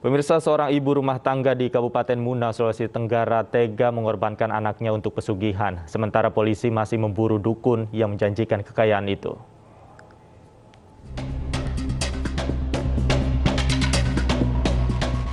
Pemirsa, seorang ibu rumah tangga di Kabupaten Muna, Sulawesi Tenggara tega mengorbankan anaknya untuk pesugihan. Sementara polisi masih memburu dukun yang menjanjikan kekayaan itu.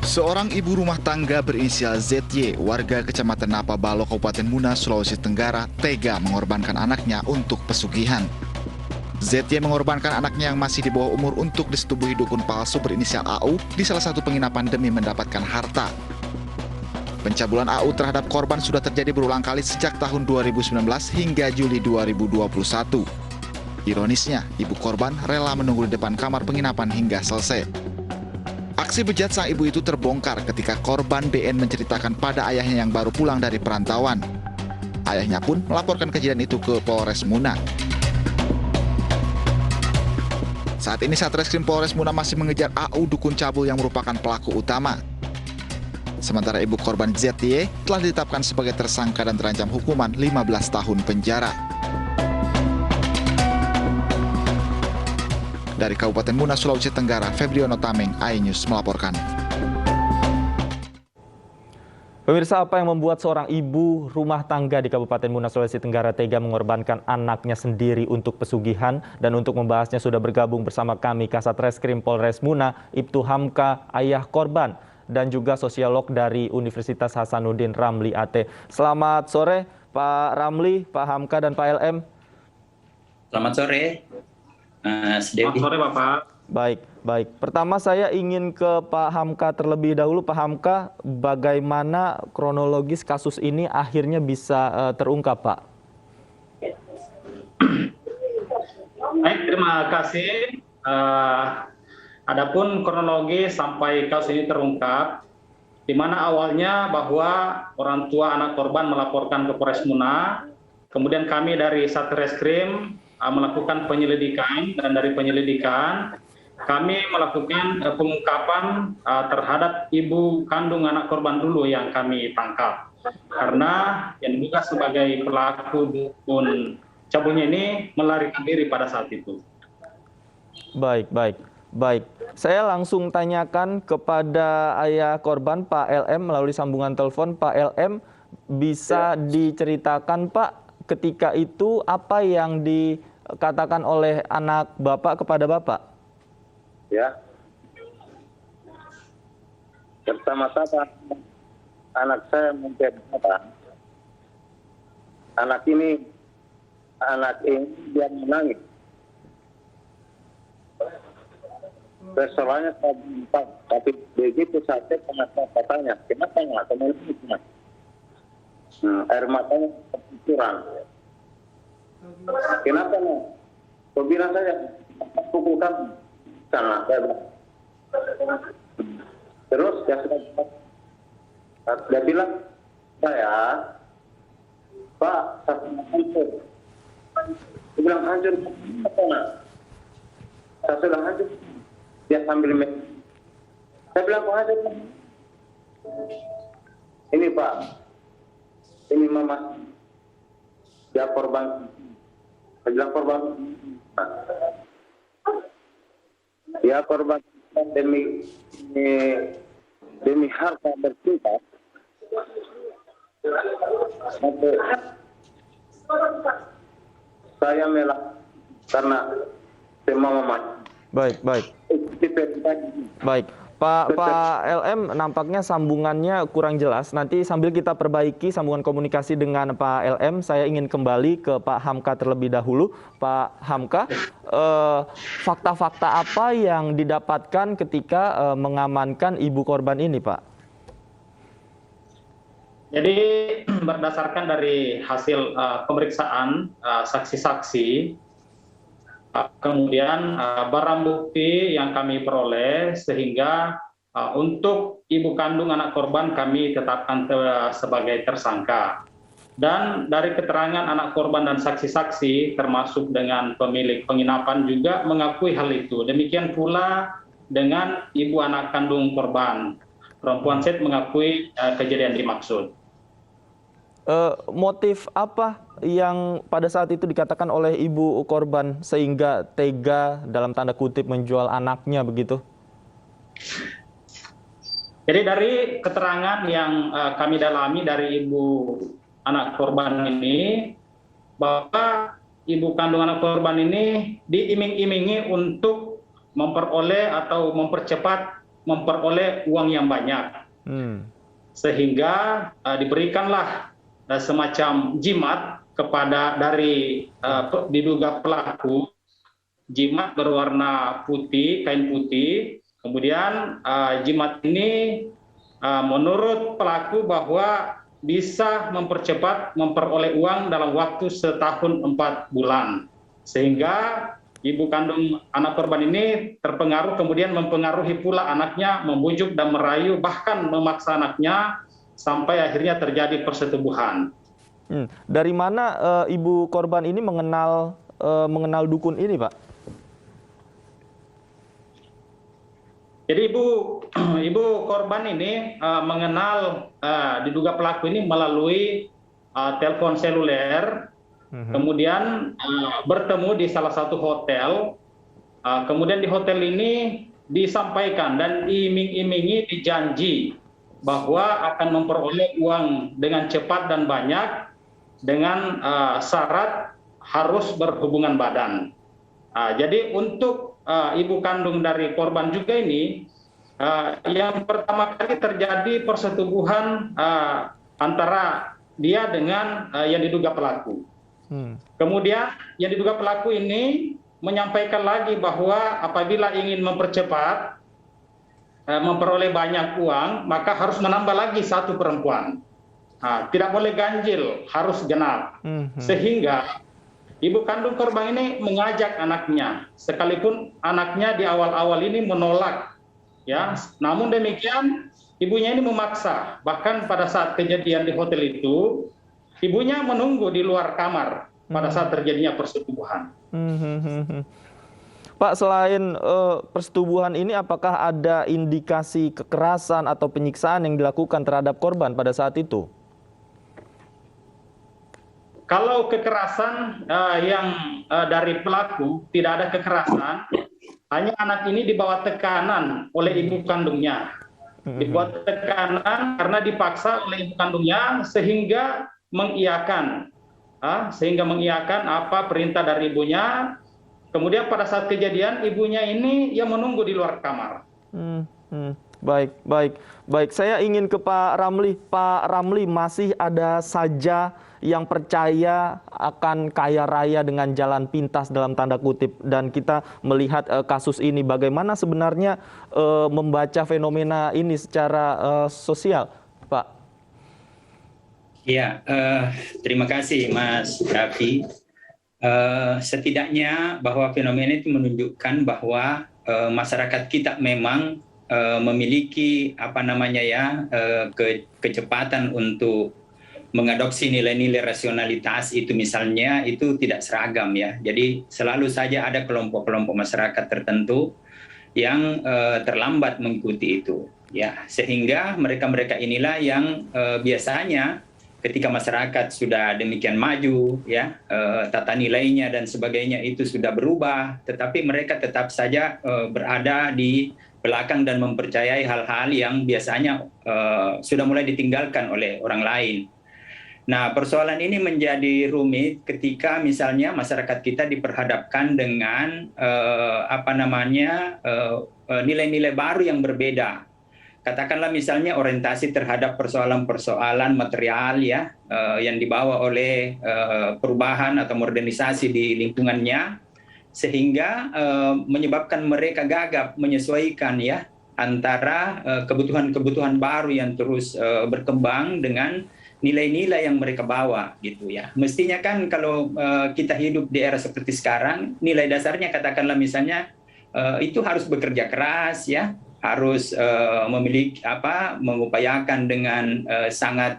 Seorang ibu rumah tangga berinisial ZY, warga Kecamatan Napabalo, Kabupaten Muna, Sulawesi Tenggara, tega mengorbankan anaknya untuk pesugihan. ZY mengorbankan anaknya yang masih di bawah umur untuk disetubuhi dukun palsu berinisial AU di salah satu penginapan demi mendapatkan harta. Pencabulan AU terhadap korban sudah terjadi berulang kali sejak tahun 2019 hingga Juli 2021. Ironisnya, ibu korban rela menunggu di depan kamar penginapan hingga selesai. Aksi bejat sang ibu itu terbongkar ketika korban BN menceritakan pada ayahnya yang baru pulang dari perantauan. Ayahnya pun melaporkan kejadian itu ke Polres Muna. Saat ini Satreskrim Polres Muna masih mengejar AU dukun cabul yang merupakan pelaku utama. Sementara ibu korban ZY telah ditetapkan sebagai tersangka dan terancam hukuman 15 tahun penjara. Dari Kabupaten Muna, Sulawesi Tenggara, Febriono Tameng, iNews melaporkan. Pemirsa, apa yang membuat seorang ibu rumah tangga di Kabupaten Muna, Sulawesi Tenggara tega mengorbankan anaknya sendiri untuk pesugihan? Dan untuk membahasnya sudah bergabung bersama kami Kasat Reskrim Polres Muna, Ibtu Hamka, ayah korban, dan juga sosiolog dari Universitas Hasanuddin Ramli AT. Selamat sore Pak Ramli, Pak Hamka, dan Pak LM. Selamat sore, Mas Devi. Selamat sore Bapak. Baik. Pertama saya ingin ke Pak Hamka terlebih dahulu. Pak Hamka, bagaimana kronologis kasus ini akhirnya bisa terungkap, Pak? Baik, terima kasih. Adapun kronologi sampai kasus ini terungkap, di mana awalnya bahwa orang tua anak korban melaporkan ke Polres Muna, kemudian kami dari Satreskrim melakukan penyelidikan, dan dari penyelidikan kami melakukan pengungkapan terhadap ibu kandung anak korban dulu yang kami tangkap. Karena yang diduga sebagai pelaku dukun cabulnya ini melarikan diri pada saat itu. Baik. Saya langsung tanyakan kepada ayah korban, Pak LM, melalui sambungan telepon. Pak LM, bisa diceritakan Pak, ketika itu apa yang dikatakan oleh anak Bapak kepada Bapak? Ya, pertama-tama anak saya menceritakan, anak ini dia menangis. Persoalannya tapi begitu saja anak saya bertanya, kenapa nggak menangis? Air matanya terkucuran. Kenapa nggak? Kau bilang saja, pukul kamu. Sana, terus dia bilang, saya, Pak, saya hancur. Dia bilang hancur, saya sudah hancur. Dia sambil saya bilang, kok hancur? Ini Pak, ini Mama, dia korban. Saya bilang korban. Ya, korban demi harta bersifat. Saya melak karena semua mama. Baik. Pak LM, nampaknya sambungannya kurang jelas. Nanti sambil kita perbaiki sambungan komunikasi dengan Pak LM, saya ingin kembali ke Pak Hamka terlebih dahulu. Pak Hamka, fakta-fakta apa yang didapatkan ketika mengamankan ibu korban ini, Pak? Jadi berdasarkan dari hasil pemeriksaan saksi-saksi, kemudian barang bukti yang kami peroleh, sehingga untuk ibu kandung anak korban kami tetapkan sebagai tersangka. Dan dari keterangan anak korban dan saksi-saksi, termasuk dengan pemilik penginapan juga mengakui hal itu. Demikian pula dengan ibu anak kandung korban. Perempuan Z mengakui kejadian dimaksud. Motif apa yang pada saat itu dikatakan oleh ibu korban sehingga tega dalam tanda kutip menjual anaknya begitu? Jadi dari keterangan yang kami dalami dari ibu anak korban ini, bahwa ibu kandung anak korban ini diiming-imingi untuk memperoleh atau mempercepat memperoleh uang yang banyak. Sehingga diberikanlah semacam jimat kepada dari diduga pelaku, jimat berwarna putih, kain putih. Kemudian jimat ini menurut pelaku bahwa bisa mempercepat memperoleh uang dalam waktu setahun 4 bulan. Sehingga ibu kandung anak korban ini terpengaruh, kemudian mempengaruhi pula anaknya, membujuk dan merayu, bahkan memaksa anaknya sampai akhirnya terjadi persetubuhan. Dari mana ibu korban ini mengenal dukun ini, Pak? Jadi ibu korban ini mengenal diduga pelaku ini melalui telepon seluler, kemudian bertemu di salah satu hotel, kemudian di hotel ini disampaikan dan diiming-imingi, dijanji bahwa akan memperoleh uang dengan cepat dan banyak dengan syarat harus berhubungan badan. Jadi untuk ibu kandung dari korban juga ini, yang pertama kali terjadi persetubuhan antara dia dengan yang diduga pelaku. Kemudian yang diduga pelaku ini menyampaikan lagi bahwa apabila ingin mempercepat memperoleh banyak uang, maka harus menambah lagi satu perempuan. Tidak boleh ganjil, harus genap. Sehingga ibu kandung korban ini mengajak anaknya, sekalipun anaknya di awal-awal ini menolak, ya. Namun demikian, ibunya ini memaksa. Bahkan pada saat kejadian di hotel itu, ibunya menunggu di luar kamar pada saat terjadinya persetubuhan. Pak, selain persetubuhan ini, apakah ada indikasi kekerasan atau penyiksaan yang dilakukan terhadap korban pada saat itu? Kalau kekerasan yang dari pelaku tidak ada kekerasan, hanya anak ini dibawa tekanan oleh ibu kandungnya. Dibuat tekanan karena dipaksa oleh ibu kandungnya sehingga mengiyakan apa perintah dari ibunya. Kemudian pada saat kejadian ibunya ini yang menunggu di luar kamar. Baik. Saya ingin ke Pak Ramli. Pak Ramli, masih ada saja yang percaya akan kaya raya dengan jalan pintas dalam tanda kutip, dan kita melihat kasus ini. Bagaimana sebenarnya membaca fenomena ini secara sosial, Pak? Ya, terima kasih Mas Raffi. Setidaknya bahwa fenomena itu menunjukkan bahwa masyarakat kita memang memiliki kecepatan untuk mengadopsi nilai-nilai rasionalitas itu, misalnya itu tidak seragam ya. Jadi selalu saja ada kelompok-kelompok masyarakat tertentu yang terlambat mengikuti itu ya, sehingga mereka inilah yang biasanya ketika masyarakat sudah demikian maju ya, tata nilainya dan sebagainya itu sudah berubah, tetapi mereka tetap saja berada di belakang dan mempercayai hal-hal yang biasanya sudah mulai ditinggalkan oleh orang lain. Nah, persoalan ini menjadi rumit ketika misalnya masyarakat kita diperhadapkan dengan nilai-nilai baru yang berbeda. Katakanlah misalnya orientasi terhadap persoalan-persoalan material ya, yang dibawa oleh perubahan atau modernisasi di lingkungannya, sehingga menyebabkan mereka gagap menyesuaikan ya antara kebutuhan-kebutuhan baru yang terus berkembang dengan nilai-nilai yang mereka bawa gitu ya. Mestinya kan kalau kita hidup di era seperti sekarang, nilai dasarnya katakanlah misalnya itu harus bekerja keras ya, harus mengupayakan dengan sangat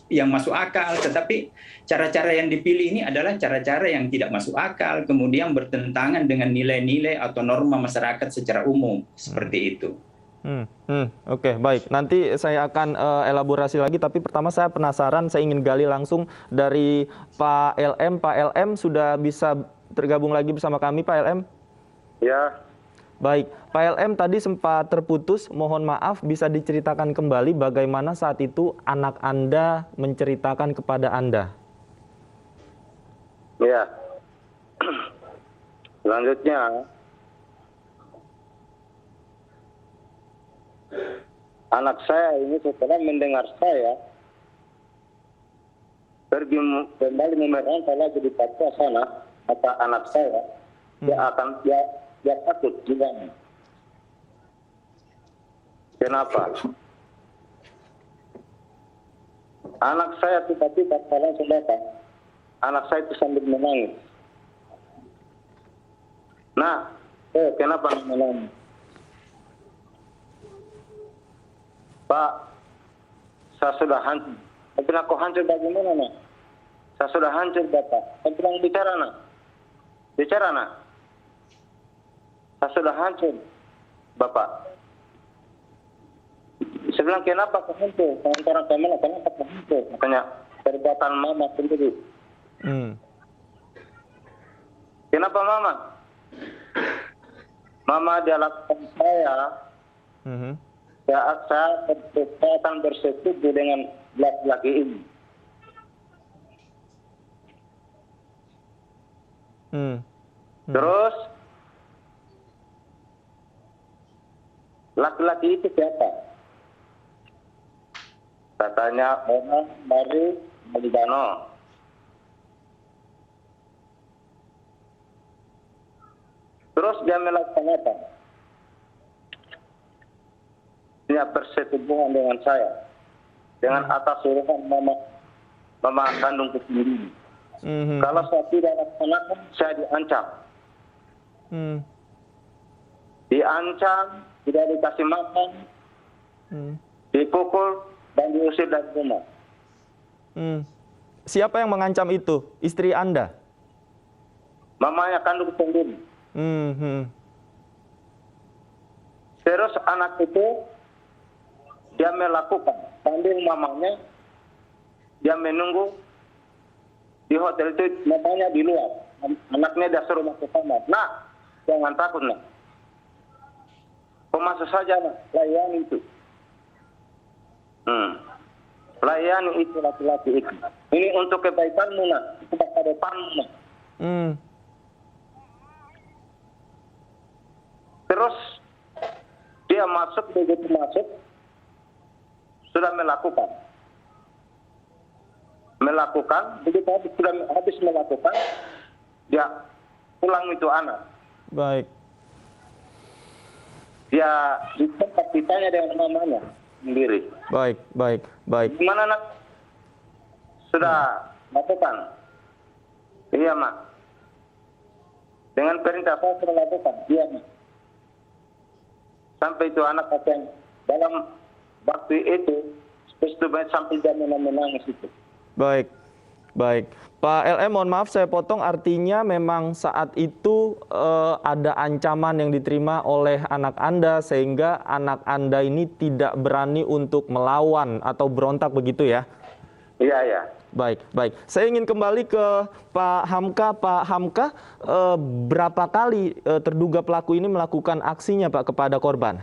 yang masuk akal, tetapi cara-cara yang dipilih ini adalah cara-cara yang tidak masuk akal, kemudian bertentangan dengan nilai-nilai atau norma masyarakat secara umum, seperti itu. Oke, baik. Nanti saya akan elaborasi lagi, tapi pertama saya penasaran, saya ingin gali langsung dari Pak LM. Pak LM sudah bisa tergabung lagi bersama kami, Pak LM? Ya. Baik, Pak LM tadi sempat terputus, mohon maaf bisa diceritakan kembali bagaimana saat itu anak Anda menceritakan kepada Anda? Ya. Selanjutnya, anak saya ini setelah mendengar saya pergi kembali memerintah lagi di Papua sana, kata anak saya, dia takut juga. Kenapa? Anak saya tiba-tiba langsung datang. Anak saya itu sambil menangis. Nah, kenapa menangis? Pak, saya sudah hancur. Saya bilang, kok hancur bagaimana, nak? Saya sudah hancur, Bapak. Saya bilang, bicara, nak. Bicara, nak. Saya sudah hancur, Bapak. Saya bilang, kenapa kau hancur? Sementara kemana, kenapa kau hancur? Makanya, perbuatan mama sendiri. Kenapa mama? Mama dia lakukan saya. Saya akan bersetuju dengan laki-laki ini. Terus laki-laki itu siapa? Katanya orang dari Malibano. Terus dia melakukan apa? Dia bersetubuhan dengan saya. Dengan atas suruhan mama kandung sendiri. Kalau saya tidak laksanakan, saya diancam. Diancam, tidak dikasih makan, dipukul, dan diusir dari rumah. Siapa yang mengancam itu? Istri Anda? Mamanya kandung sendiri. Terus anak itu dia melakukan sambil mamanya dia menunggu di hotel itu, mamanya di luar, anaknya dia suruh masuk kamar. Nah, jangan takut, nak. Kau masuk saja, nak. Layani itu. Layani itu laki-laki itu. Ini untuk kebaikanmu, nak. Itu masa depanmu, nak. Terus dia masuk, begitu masuk, sudah melakukan, begitu sudah habis melakukan, dia pulang itu anak. Baik. Dia di tempat ditanya dengan mamanya sendiri. Baik. Gimana, nak? Sudah lakukan? Iya, mak. Dengan perintah saya sudah lakukan. Iya, mak. Sampai itu anak katanya dalam waktu itu sampai dia menangis itu. Baik. Pak LM, mohon maaf saya potong, artinya memang saat itu ada ancaman yang diterima oleh anak Anda sehingga anak Anda ini tidak berani untuk melawan atau berontak begitu ya? Iya. Baik. Saya ingin kembali ke Pak Hamka. Pak Hamka, berapa kali terduga pelaku ini melakukan aksinya, Pak, kepada korban?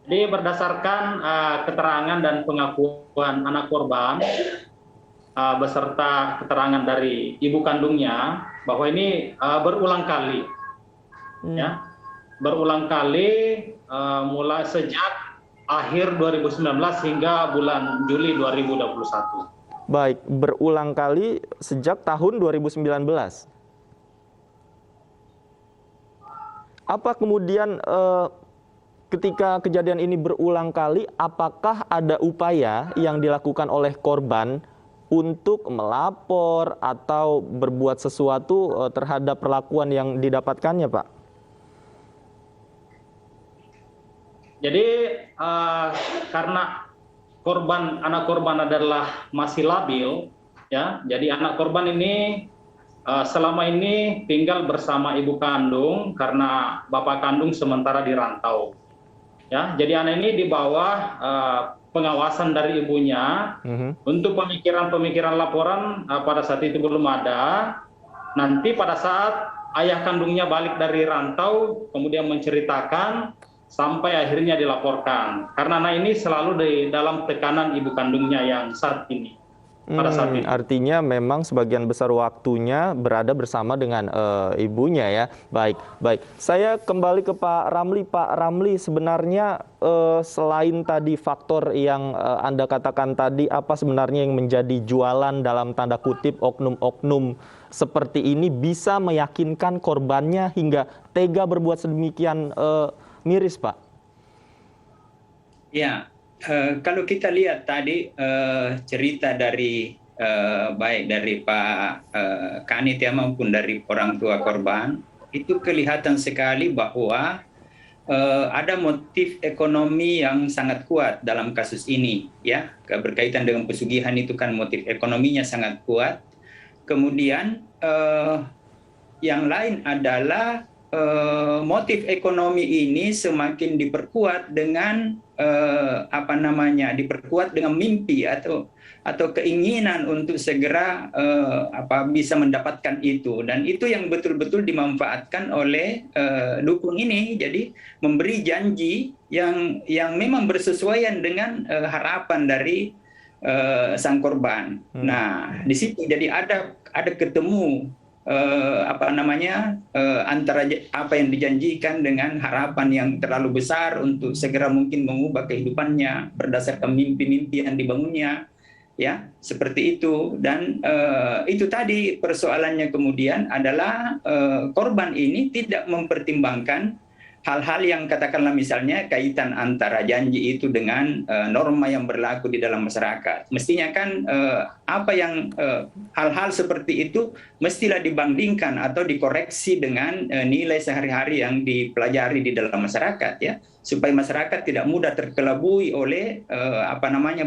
Jadi berdasarkan keterangan dan pengakuan anak korban beserta keterangan dari ibu kandungnya bahwa ini berulang kali, ya, mulai sejak akhir 2019 hingga bulan Juli 2021. Baik, berulang kali sejak tahun 2019. Apa kemudian ketika kejadian ini berulang kali, apakah ada upaya yang dilakukan oleh korban untuk melapor atau berbuat sesuatu terhadap perlakuan yang didapatkannya, Pak? Jadi karena anak korban adalah masih labil, ya, jadi anak korban ini selama ini tinggal bersama ibu kandung karena bapak kandung sementara di rantau. Ya, jadi anak ini di bawah pengawasan dari ibunya. Untuk pemikiran laporan pada saat itu belum ada. Nanti pada saat ayah kandungnya balik dari rantau, kemudian menceritakan sampai akhirnya dilaporkan. Karena anak ini selalu di dalam tekanan ibu kandungnya yang saat ini. Pada saat itu. Artinya memang sebagian besar waktunya berada bersama dengan ibunya ya. Baik, baik. Saya kembali ke Pak Ramli. Pak Ramli, sebenarnya selain tadi faktor yang Anda katakan tadi, apa sebenarnya yang menjadi jualan dalam tanda kutip oknum-oknum seperti ini bisa meyakinkan korbannya hingga tega berbuat sedemikian miris, Pak? Ya. Kalau kita lihat tadi cerita dari baik dari Pak Kanit ya maupun dari orang tua korban, itu kelihatan sekali bahwa ada motif ekonomi yang sangat kuat dalam kasus ini, ya. Berkaitan dengan pesugihan itu kan motif ekonominya sangat kuat. Kemudian yang lain adalah motif ekonomi ini semakin diperkuat dengan diperkuat dengan mimpi atau keinginan untuk segera bisa mendapatkan itu, dan itu yang betul-betul dimanfaatkan oleh dukun ini. Jadi memberi janji yang memang bersesuaian dengan harapan dari sang korban. Nah, di situ jadi ada ketemu antara apa yang dijanjikan dengan harapan yang terlalu besar untuk segera mungkin mengubah kehidupannya berdasarkan mimpi-mimpi yang dibangunnya, ya, seperti itu. Dan itu tadi persoalannya kemudian adalah korban ini tidak mempertimbangkan hal-hal yang katakanlah misalnya kaitan antara janji itu dengan norma yang berlaku di dalam masyarakat. Mestinya kan hal-hal seperti itu mestilah dibandingkan atau dikoreksi dengan nilai sehari-hari yang dipelajari di dalam masyarakat, ya, supaya masyarakat tidak mudah terkelabui oleh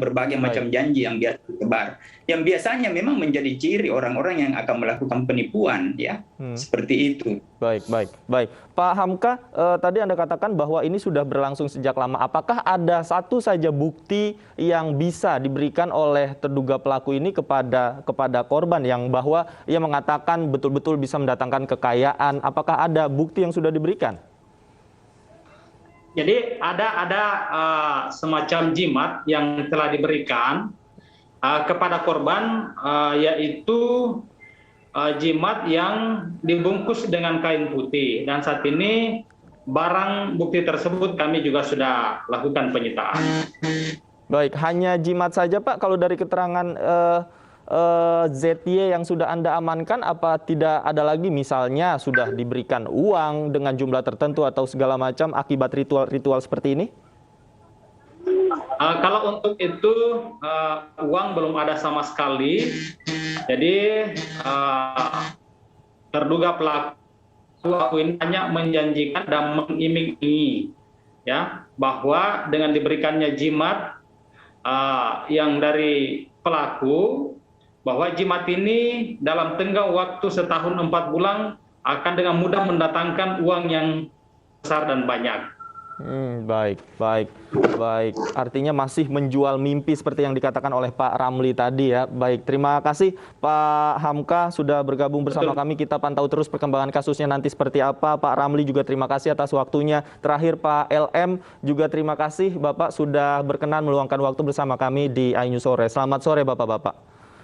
berbagai macam janji yang biasa tersebar, yang biasanya memang menjadi ciri orang-orang yang akan melakukan penipuan, ya. Seperti itu. Baik. Pak Hamka, tadi Anda katakan bahwa ini sudah berlangsung sejak lama. Apakah ada satu saja bukti yang bisa diberikan oleh terduga pelaku ini kepada korban yang bahwa ia mengatakan betul-betul bisa mendatangkan kekayaan? Apakah ada bukti yang sudah diberikan? Jadi ada semacam jimat yang telah diberikan kepada korban, yaitu jimat yang dibungkus dengan kain putih, dan saat ini barang bukti tersebut kami juga sudah lakukan penyitaan. Baik, hanya jimat saja Pak. Kalau dari keterangan ZY yang sudah Anda amankan, apa tidak ada lagi misalnya sudah diberikan uang dengan jumlah tertentu atau segala macam akibat ritual seperti ini? Kalau untuk itu uang belum ada sama sekali. Jadi terduga pelaku ini hanya menjanjikan dan mengiming-imingi, ya, bahwa dengan diberikannya jimat yang dari pelaku, bahwa jimat ini dalam tenggang waktu setahun 4 bulan akan dengan mudah mendatangkan uang yang besar dan banyak. Baik. Artinya masih menjual mimpi seperti yang dikatakan oleh Pak Ramli tadi, ya. Baik, terima kasih Pak Hamka sudah bergabung bersama kami. Kita pantau terus perkembangan kasusnya nanti seperti apa. Pak Ramli juga terima kasih atas waktunya. Terakhir Pak LM juga terima kasih Bapak sudah berkenan meluangkan waktu bersama kami di iNews Sore. Selamat sore Bapak-bapak.